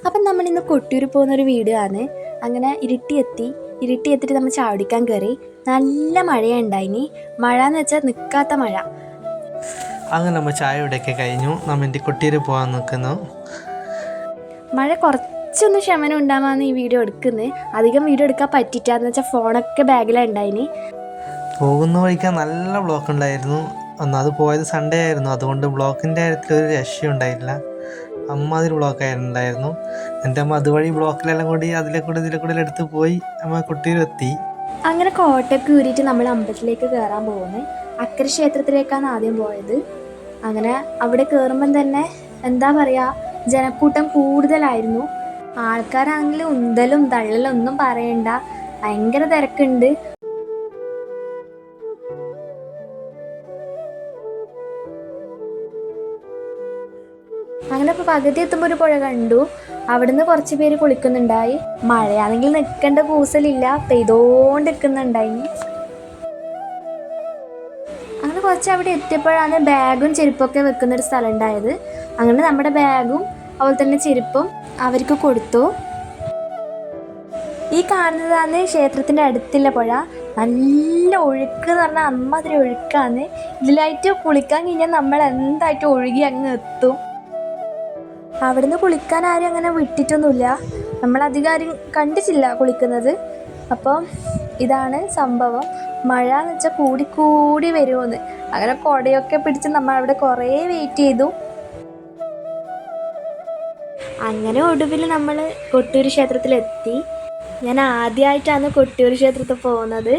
അപ്പം നമ്മളിന്ന് കൊട്ടിയൂർ പോകുന്നൊരു വീഡിയോ ആണ്. അങ്ങനെ ഇരുട്ടി എത്തിയിട്ട് നമ്മൾ ചാടിക്കാൻ കയറി. നല്ല മഴയുണ്ടായിനി. മഴ എന്ന് വെച്ചാൽ നിൽക്കാത്ത മഴ. അങ്ങനെ നമ്മൾ ചായ ഇവിടെയൊക്കെ കഴിഞ്ഞു. നമ്മൾ എൻ്റെ കൊട്ടിയൂർ പോകാൻ നിൽക്കുന്നു. മഴ കുറച്ചൊന്ന് ശമനം ഉണ്ടാകാമെന്ന് ഈ വീഡിയോ എടുക്കുന്നത്. അധികം വീഡിയോ എടുക്കാൻ പറ്റിയിട്ടാന്ന് വെച്ചാൽ ഫോണൊക്കെ ബാഗിലുണ്ടായിനി. പോകുന്ന വഴിക്കാൻ നല്ല ബ്ലോക്ക് ഉണ്ടായിരുന്നു. അത് പോയത് സൺഡേ ആയിരുന്നു. അതുകൊണ്ട് ബ്ലോക്കിൻ്റെ കാര്യത്തിൽ ഒരു രക്ഷയുണ്ടായില്ല. അമ്മാതിരി ബ്ലോക്കായിട്ടുണ്ടായിരുന്നു. എൻ്റെ അമ്മ അതുവഴി ബ്ലോക്കിലെല്ലാം കൂടി ഇതിലെ കൂടി എടുത്ത് പോയി അമ്മ കൊട്ടിയൂരെത്തി. അങ്ങനെ കോട്ടയൊക്കെ ഊരിയിട്ട് നമ്മൾ അമ്പലത്തിലേക്ക് കയറാൻ പോകുന്നത്. അക്കരെ ക്ഷേത്രത്തിലേക്കാണ് ആദ്യം പോയത്. അങ്ങനെ അവിടെ കയറുമ്പം തന്നെ എന്താ പറയുക, ജനക്കൂട്ടം കൂടുതലായിരുന്നു. ആൾക്കാരാണെങ്കിൽ ഉന്തലും തള്ളലും ഒന്നും പറയണ്ട, ഭയങ്കര തിരക്കുണ്ട്. അങ്ങനെ ഇപ്പോൾ പകുതി എത്തുമ്പോൾ ഒരു പുഴ കണ്ടു. അവിടുന്ന് കുറച്ച് പേര് കുളിക്കുന്നുണ്ടായി. മഴയാണെങ്കിൽ നിൽക്കേണ്ട കൂസലില്ല, പെയ്തോണ്ടിരിക്കുന്നുണ്ടായി. അങ്ങനെ കുറച്ച് അവിടെ എത്തിയപ്പോഴാണ് ബാഗും ചെരുപ്പൊക്കെ വെക്കുന്നൊരു സ്ഥലം ഉണ്ടായത്. അങ്ങനെ നമ്മുടെ ബാഗും അതുപോലെ തന്നെ ചെരുപ്പും അവർക്ക് കൊടുത്തു. ഈ കാണുന്നതാണ് ക്ഷേത്രത്തിൻ്റെ അടുത്തുള്ള പുഴ. നല്ല ഒഴുക്ക് എന്ന് പറഞ്ഞാൽ അമ്മാതിരി ഒഴുക്കാണ്. ഇതിലായിട്ട് കുളിക്കാൻ കഴിഞ്ഞാൽ നമ്മൾ എന്തായിട്ട് ഒഴുകി അങ്ങ് എത്തും. അവിടുന്ന് കുളിക്കാൻ ആരും അങ്ങനെ വിട്ടിട്ടൊന്നുമില്ല. നമ്മളധികം ആരും കണ്ടിട്ടില്ല കുളിക്കുന്നത്. അപ്പോൾ ഇതാണ് സംഭവം. മഴ എന്ന് വെച്ചാൽ കൂടി വരുമെന്ന്. അങ്ങനെ കുടയൊക്കെ പിടിച്ച് നമ്മൾ അവിടെ കുറേ വെയിറ്റ് ചെയ്തു. അങ്ങനെ ഒടുവിൽ നമ്മൾ കൊട്ടിയൂർ ക്ഷേത്രത്തിലെത്തി. ഞാൻ ആദ്യമായിട്ടാണ് കൊട്ടിയൂർ ക്ഷേത്രത്തിൽ പോകുന്നത്.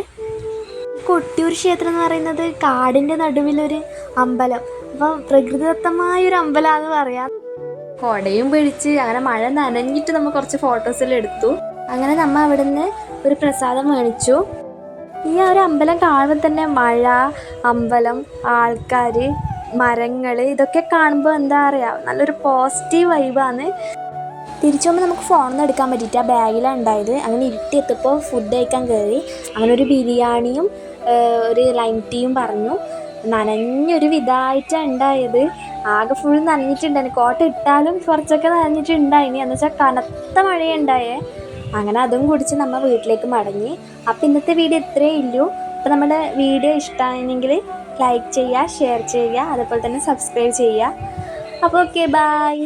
കൊട്ടിയൂർ ക്ഷേത്രം എന്ന് പറയുന്നത് കാടിൻ്റെ നടുവിലൊരു അമ്പലം. അപ്പം പ്രകൃതിദത്തമായൊരു അമ്പലമാണെന്ന് പറയാം. കുടയും പിടിച്ച് അങ്ങനെ മഴ നനഞ്ഞിട്ട് നമ്മൾ കുറച്ച് ഫോട്ടോസെല്ലാം എടുത്തു. അങ്ങനെ നമ്മൾ അവിടെ നിന്ന് ഒരു പ്രസാദം മേടിച്ചു. ഈ ഒരു അമ്പലം കാണുമ്പോൾ തന്നെ മഴ, അമ്പലം, ആൾക്കാർ, മരങ്ങൾ ഇതൊക്കെ കാണുമ്പോൾ എന്താ പറയുക, നല്ലൊരു പോസിറ്റീവ് വൈബാണ്. തിരിച്ചു പോകുമ്പോൾ നമുക്ക് ഫോണൊന്നും എടുക്കാൻ പറ്റിയിട്ട് ആ ബാഗിലാണ് ഉണ്ടായത്. അങ്ങനെ ഇരുട്ടി എത്തിയപ്പോൾ ഫുഡ് കഴിക്കാൻ കയറി. അങ്ങനെ ഒരു ബിരിയാണിയും ഒരു ലൈം ടീയും പറഞ്ഞു. നനഞ്ഞൊരു വിധമായിട്ടാണ് ഉണ്ടായത്. ആകെ ഫുൾ നനഞ്ഞിട്ടുണ്ടായിരുന്നു. കോട്ട ഇട്ടാലും കുറച്ചൊക്കെ നനഞ്ഞിട്ടുണ്ടായിനി. എന്ന് വെച്ചാൽ കനത്ത മഴയുണ്ടായേ. അങ്ങനെ അതും കുടിച്ച് നമ്മൾ വീട്ടിലേക്ക് മടങ്ങി. അപ്പോൾ ഇന്നത്തെ വീഡിയോ ഇത്രയേ ഉള്ളൂ. അപ്പോൾ നമ്മുടെ വീഡിയോ ഇഷ്ടമായെങ്കിൽ ലൈക്ക് ചെയ്യുക, ഷെയർ ചെയ്യുക, അതുപോലെ തന്നെ സബ്സ്ക്രൈബ് ചെയ്യുക. അപ്പോൾ ഓക്കെ, ബൈ.